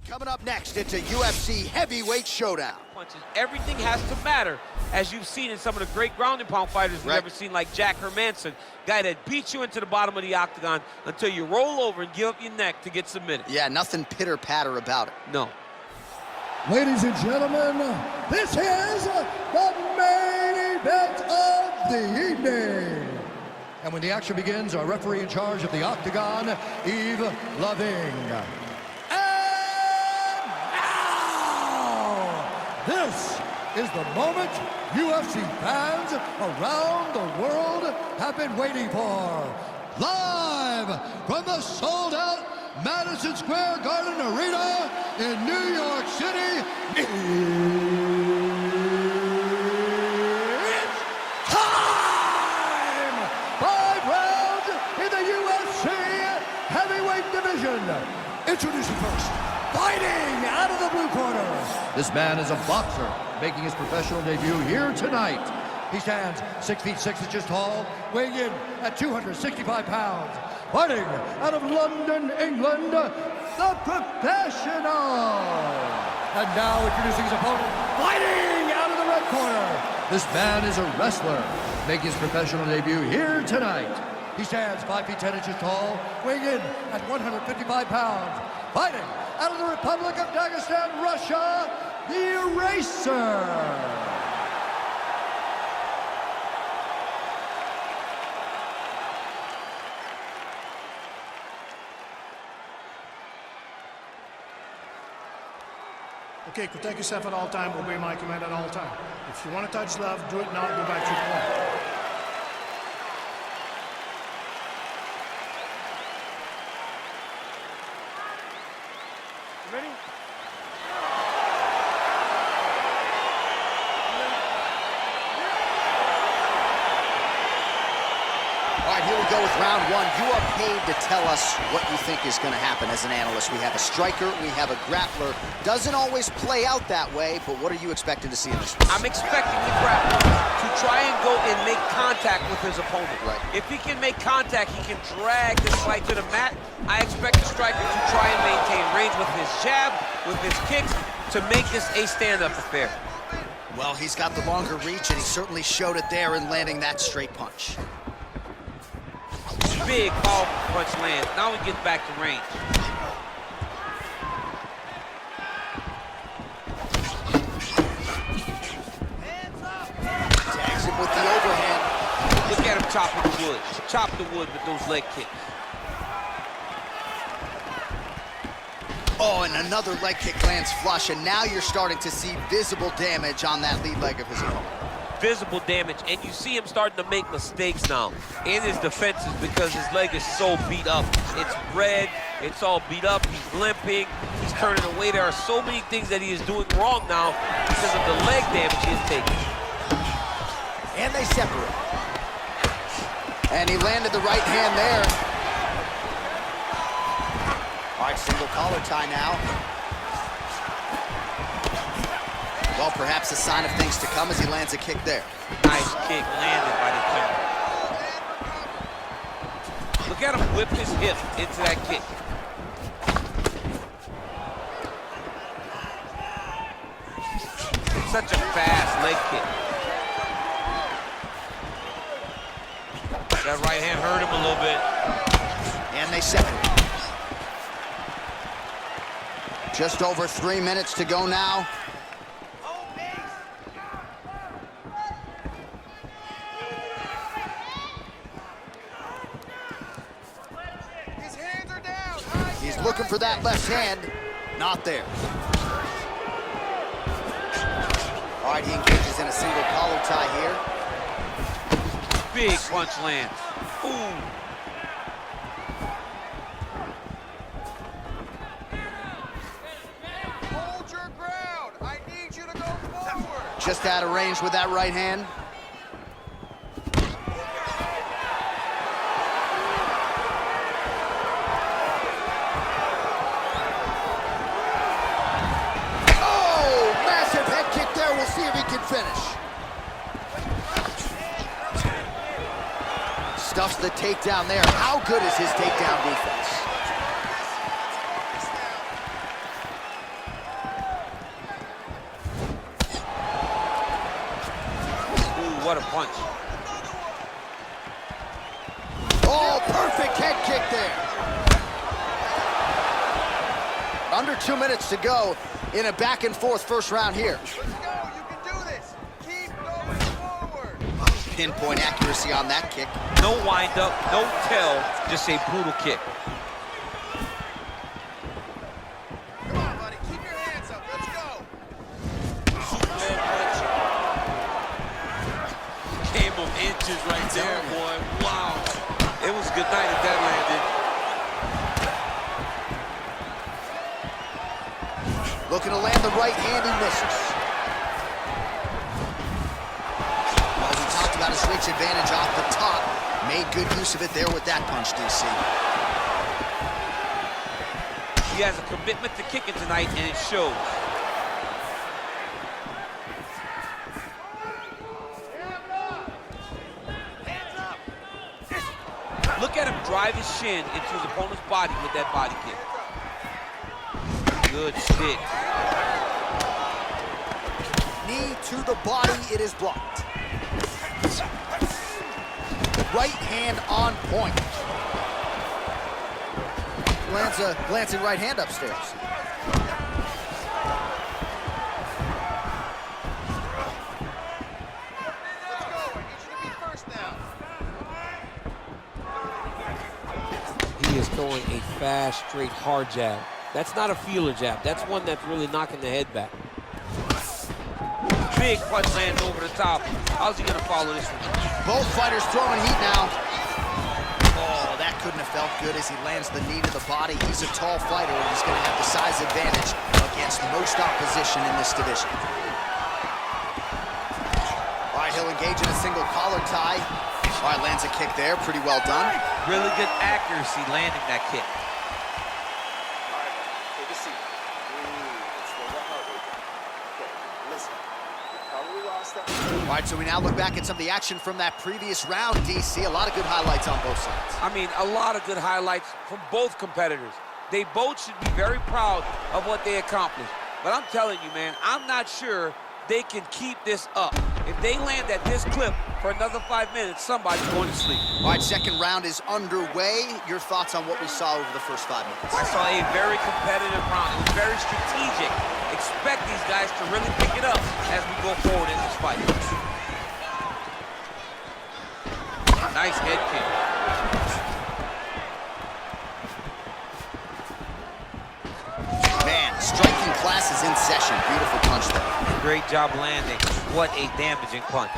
Coming up next, it's a UFC heavyweight showdown. Punches. Everything has to matter, as you've seen in some of the great ground and pound fighters we've ever seen, like Jack Hermanson, guy that beats you into the bottom of the octagon until you roll over and give up your neck to get submitted. Yeah, nothing pitter-patter about it. No. Ladies and gentlemen, this is the main event of the evening. And when the action begins, our referee in charge of the octagon, Yves Lavigne. This is the moment UFC fans around the world have been waiting for. Live from the sold-out Madison Square Garden Arena in New York City, it's time! 5 rounds in the UFC heavyweight division. Introducing first, fighting out of the blue corner. This man is a boxer, making his professional debut here tonight. He stands 6 feet 6 inches tall, weighing in at 265 pounds. Fighting out of London, England, the Professional. And now introducing his opponent, fighting out of the red corner. This man is a wrestler, making his professional debut here tonight. He stands 5 feet 10 inches tall, weighing in at 155 pounds. Fighting out of the Republic of Dagestan, Russia, the Eraser. Okay, protect yourself at all time, obey my command at all time. If you want to touch love, do it now, go back to your corner. Ready? All right, here we go with round one. You are paid to tell us what you think is going to happen as an analyst. We have a striker, we have a grappler. Doesn't always play out that way, but what are you expecting to see in this one? I'm expecting the grappler to try and go and make contact with his opponent. Right. If he can make contact, he can drag this fight to the mat. I expect the striker to try and maintain range with his jab, with his kicks, to make this a stand-up affair. Well, he's got the longer reach, and he certainly showed it there in landing that straight punch. Big, powerful punch lands. Now he gets back to range. Tags him with the overhand. Look at him chopping the wood. Chop the wood with those leg kicks. Oh, and another leg kick lands flush, and now you're starting to see visible damage on that lead leg of his opponent. Visible damage, and you see him starting to make mistakes now in his defenses because his leg is so beat up. It's red, it's all beat up, he's limping, he's turning away. There are so many things that he is doing wrong now because of the leg damage he is taking. And they separate. And he landed the right hand there. All right, single collar tie now. Well, perhaps a sign of things to come as he lands a kick there. Nice kick landed by the chin. Look at him whip his hip into that kick. It's such a fast leg kick. That right hand hurt him a little bit. And they separate. Just over 3 minutes to go now. He's looking for that left hand. Not there. All right, he engages in a single collar tie here. Big punch lands. Ooh. Hold your ground. I need you to go forward. Just out of range with that right hand. See if he can finish. Stuffs the takedown there. How good is his takedown defense? punch. Oh, perfect head kick there. Under 2 minutes to go in a back-and-forth first round here. Let's go. You can do this. Keep going forward. Pinpoint accuracy on that kick. No wind-up, no tell, just a brutal kick. Come on, buddy. Keep your hands up. Let's go. Superman punch. Came of inches right there, boy. Wow. It was a good night if that landed. Looking to land the right hand, he misses. Well, we talked about his reach advantage off the top. Made good use of it there with that punch, DC. He has a commitment to kicking tonight, and it shows. Look at him drive his shin into his opponent's body with that body kick. Good stick. Knee to the body, it is blocked. Right hand on point. Lands a glancing right hand upstairs. Let's go. I need you to be first now. He is throwing a fast, straight, hard jab. That's not a feeler jab. That's one that's really knocking the head back. Big punch lands over the top. How's he gonna follow this one? Both fighters throwing heat now. Oh, that couldn't have felt good as he lands the knee to the body. He's a tall fighter, and he's gonna have the size advantage against most opposition in this division. All right, he'll engage in a single collar tie. All right, lands a kick there, pretty well done. Really good accuracy landing that kick. Take a seat. Let's slow the heart rate down. Okay, listen. You probably lost that. All right, so we now look back at some of the action from that previous round, DC. A lot of good highlights on both sides. I mean, a lot of good highlights from both competitors. They both should be very proud of what they accomplished. But I'm telling you, man, I'm not sure they can keep this up. If they land at this clip for another 5 minutes, somebody's going to sleep. All right, second round is underway. Your thoughts on what we saw over the first 5 minutes? I saw a very competitive round. It was very strategic. Expect these guys to really pick it up as we go forward in this fight. Nice head kick. Man, striking class is in session. Beautiful punch there. Great job landing. What a damaging punch.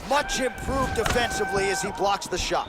Much improved defensively as he blocks the shot.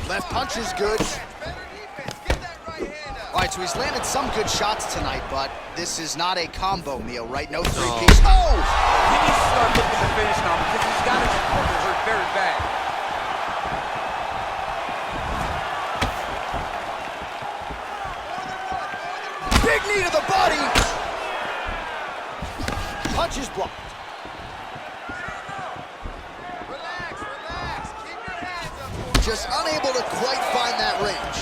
Left punch is good. Better defense. Get that right hand up. All right, so he's landed some good shots tonight, but this is not a combo meal, right? No three-piece. Oh! He needs to start looking to finish now because he's got his opponent hurt very bad. Big knee to the body. Punch is blocked. Relax, relax. Keep your hands up. Just unable to quite find that range.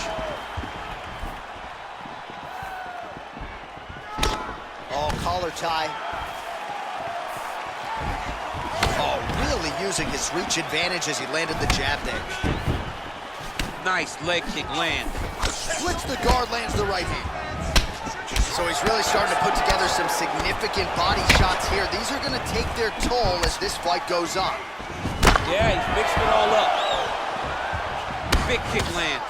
Oh, collar tie. Oh, really using his reach advantage as he landed the jab there. Nice leg kick land. Flips the guard, lands the right hand. So he's really starting to put together some significant body shots here. These are going to take their toll as this fight goes on. Yeah, he's mixed it all up. Big kick lands.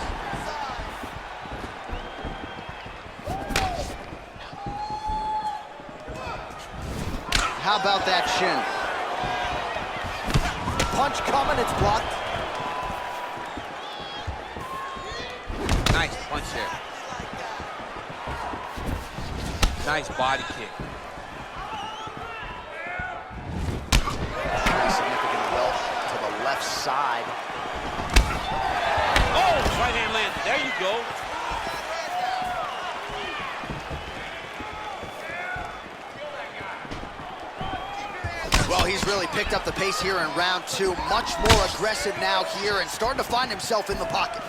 How about that shin? Punch coming, it's blocked. Nice punch there. Nice body kick. Pretty significant welt to the left side. Oh, right hand landed. There you go. Well, he's really picked up the pace here in round 2. Much more aggressive now here and starting to find himself in the pocket.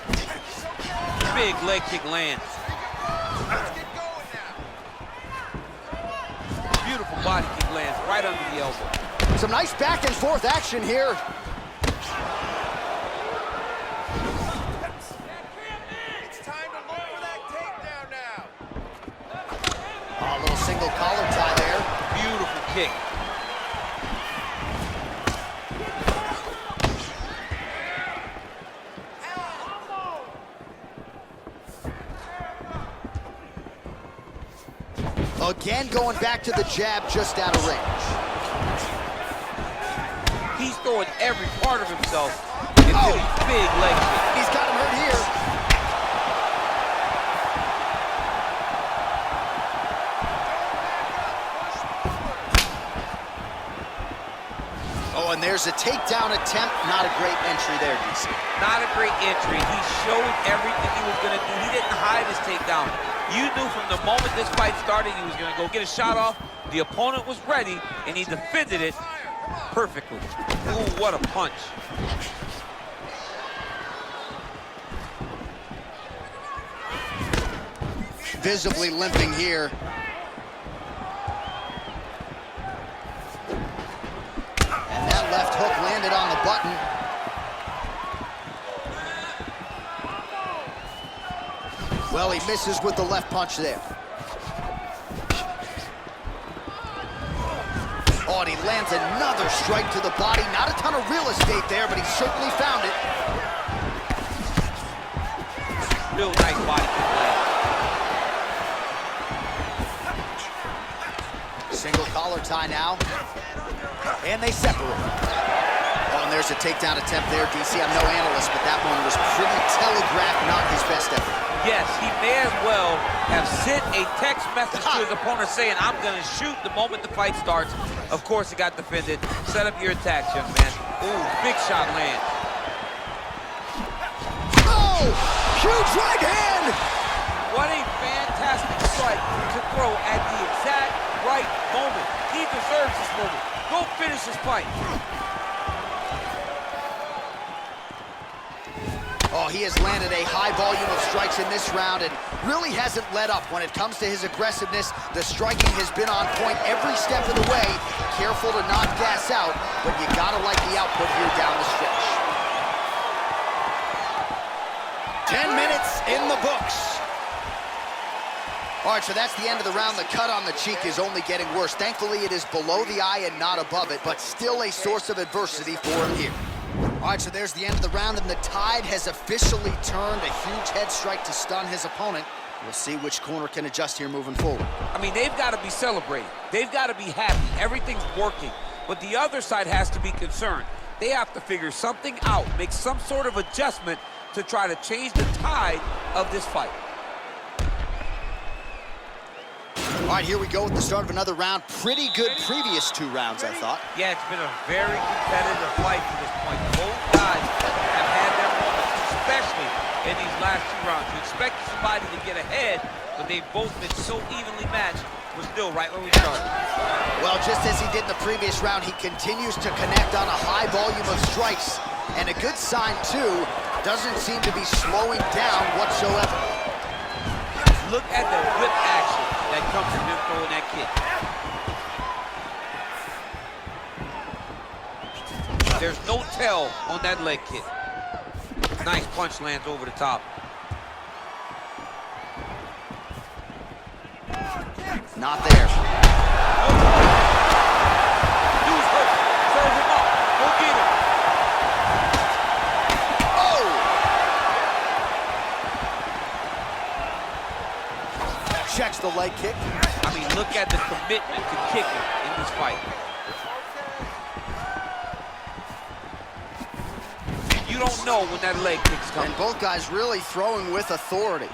Big leg kick lands. Let's get going now. Beautiful body kick lands right under the elbow. Some nice back and forth action here. It's time to look for that takedown now. Oh, a little single collar tie there. Beautiful kick. Again, going back to the jab just out of range. He's throwing every part of himself into these big leg kicks. He's got him hurt here. Oh, and there's a takedown attempt. Not a great entry there, DC. Not a great entry. He showed everything he was going to do. He didn't hide his takedown. You knew from the moment this fight started he was going to go get a shot off. The opponent was ready, and he defended it perfectly. Ooh, what a punch. Visibly limping here. And that left hook landed on the button. Well, he misses with the left punch there. Oh, and he lands another strike to the body. Not a ton of real estate there, but he certainly found it. Real nice body kick land. Single collar tie now. And they separate. Oh, and there's a takedown attempt there, DC. I'm no analyst, but that one was pretty telegraphed, not his best effort. Yes, he may as well have sent a text message to his opponent saying, I'm going to shoot the moment the fight starts. Of course, it got defended. Set up your attacks, young man. Ooh, big shot land. Oh, huge right hand! What a fantastic strike to throw at the exact right moment. He deserves this moment. Go finish this fight. Oh, he has landed a high volume of strikes in this round and really hasn't let up when it comes to his aggressiveness. The striking has been on point every step of the way. Careful to not gas out, but you gotta like the output here down the stretch. 10 minutes in the books. All right, so that's the end of the round. The cut on the cheek is only getting worse. Thankfully, it is below the eye and not above it, but still a source of adversity for him here. All right, so there's the end of the round, and the tide has officially turned. A huge head strike to stun his opponent. We'll see which corner can adjust here moving forward. I mean, they've got to be celebrating. They've got to be happy. Everything's working. But the other side has to be concerned. They have to figure something out, make some sort of adjustment to try to change the tide of this fight. All right, here we go with the start of another round. Pretty good previous two rounds, I thought. Yeah, it's been a very competitive fight to this point. Both guys have had their moments, especially in these last two rounds. You expect somebody to get ahead, but they've both been so evenly matched. We're still right where we started. Well, just as he did in the previous round, he continues to connect on a high volume of strikes. And a good sign, too, doesn't seem to be slowing down whatsoever. Look at the whip action that comes from him throwing that kick. There's no tell on that leg kick. Nice punch lands over the top. Not there. Dude's hurt. Serve him up. Go get him. Oh! Checks the leg kick. I mean, look at the commitment to kicking in this fight. You don't know when that leg kick's coming. And both guys really throwing with authority.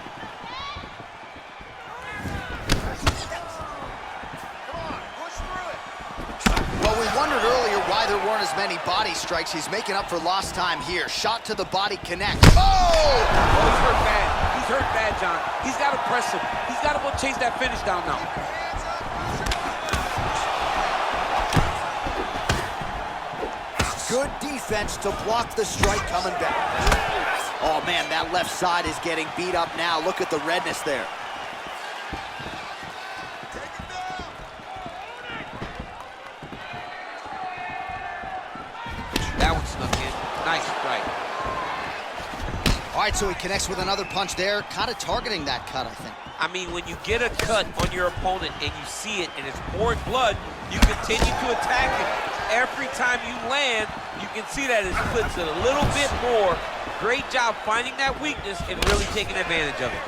Well, we wondered earlier why there weren't as many body strikes. He's making up for lost time here. Shot to the body connects. Oh! Oh, he's hurt bad. He's hurt bad, John. He's got to press him. He's got to go chase that finish down now. Good defense to block the strike coming back. Oh, man, that left side is getting beat up now. Look at the redness there. All right, so he connects with another punch there, kind of targeting that cut, I think. I mean, when you get a cut on your opponent and you see it and it's pouring blood, you continue to attack it. Every time you land, you can see that it splits it a little bit more. Great job finding that weakness and really taking advantage of it.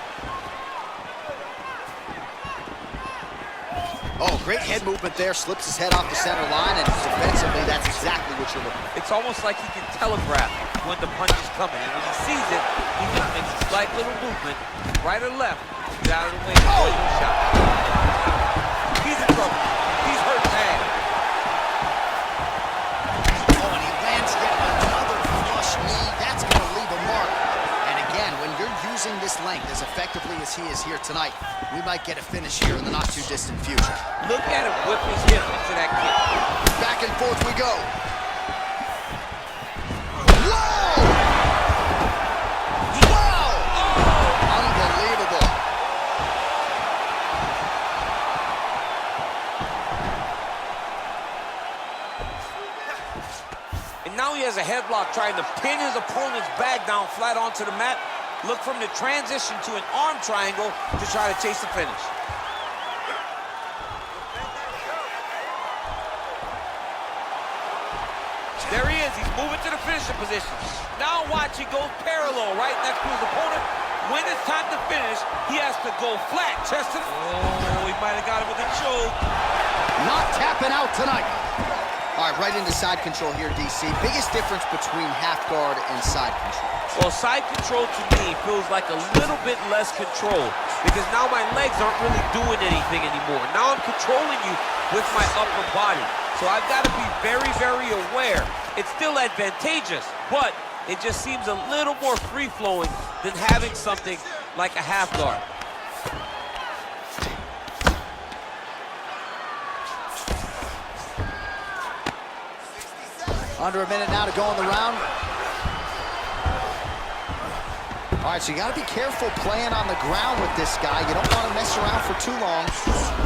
Oh, great head movement there, slips his head off the center line, and defensively, that's exactly what you're looking for. It's almost like he can telegraph when the punch is coming, and when he sees it, he just makes a slight little movement, right or left, to get out of the way and avoid the shot. He's in trouble. He's hurt bad. Oh, and he lands yet another flush knee. That's going to leave a mark. And again, when you're using this length as effectively as he is here tonight, we might get a finish here in the not-too-distant future. Look at him whip his hip into that kick. Back and forth we go. Whoa! Wow! Oh! Unbelievable. And now he has a headlock trying to pin his opponent's back down flat onto the mat. Look from the transition to an arm triangle to try to chase the finish. There he is. He's moving to the finishing position. Now watch, he goes parallel right next to his opponent. When it's time to finish, he has to go flat, chest to the... Oh, he might have got him with a choke. Not tapping out tonight. All right, right into side control here, DC. Biggest difference between half guard and side control. Well, side control to me feels like a little bit less control because now my legs aren't really doing anything anymore. Now I'm controlling you with my upper body. So I've got to be very, very aware. It's still advantageous, but it just seems a little more free-flowing than having something like a half guard. Under a minute now to go in the round. All right, so you got to be careful playing on the ground with this guy. You don't want to mess around for too long.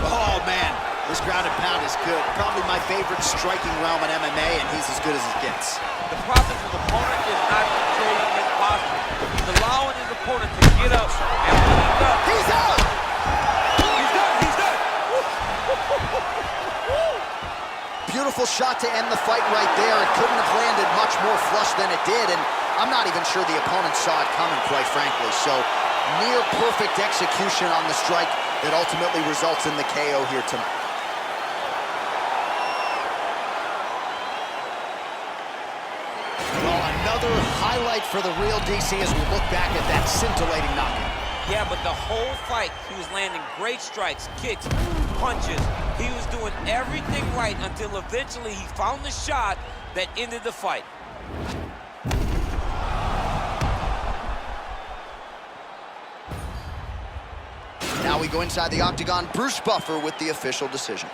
Oh, man, this ground and pound is good. Probably my favorite striking realm in MMA, and he's as good as it gets. The problem is the opponent is not controlling his posture. He's allowing his opponent to get up, and when he does... He's out! He's done, he's done! Beautiful shot to end the fight right there. It couldn't have landed much more flush than it did, and I'm not even sure the opponent saw it coming, quite frankly. So, near perfect execution on the strike that ultimately results in the KO here tonight. Well, another highlight for the real DC as we look back at that scintillating knockout. Yeah, but the whole fight, he was landing great strikes, kicks, punches. He was doing everything right until eventually he found the shot that ended the fight. Now we go inside the octagon. Bruce Buffer with the official decision.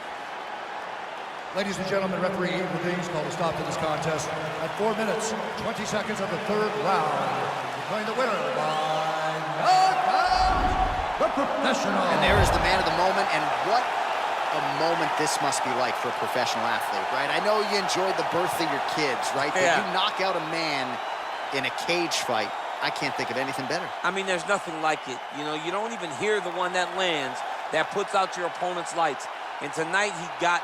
Ladies and gentlemen, referee Ian Dean's called a stop to this contest at 4 minutes, 20 seconds of the third round. Declaring the winner by knockout, the professional. And there is the man of the moment, and what a moment this must be like for a professional athlete, right? I know you enjoyed the birth of your kids, right? Yeah. But you knock out a man in a cage fight. I can't think of anything better. I mean, there's nothing like it. You know, you don't even hear the one that lands that puts out your opponent's lights. And tonight he got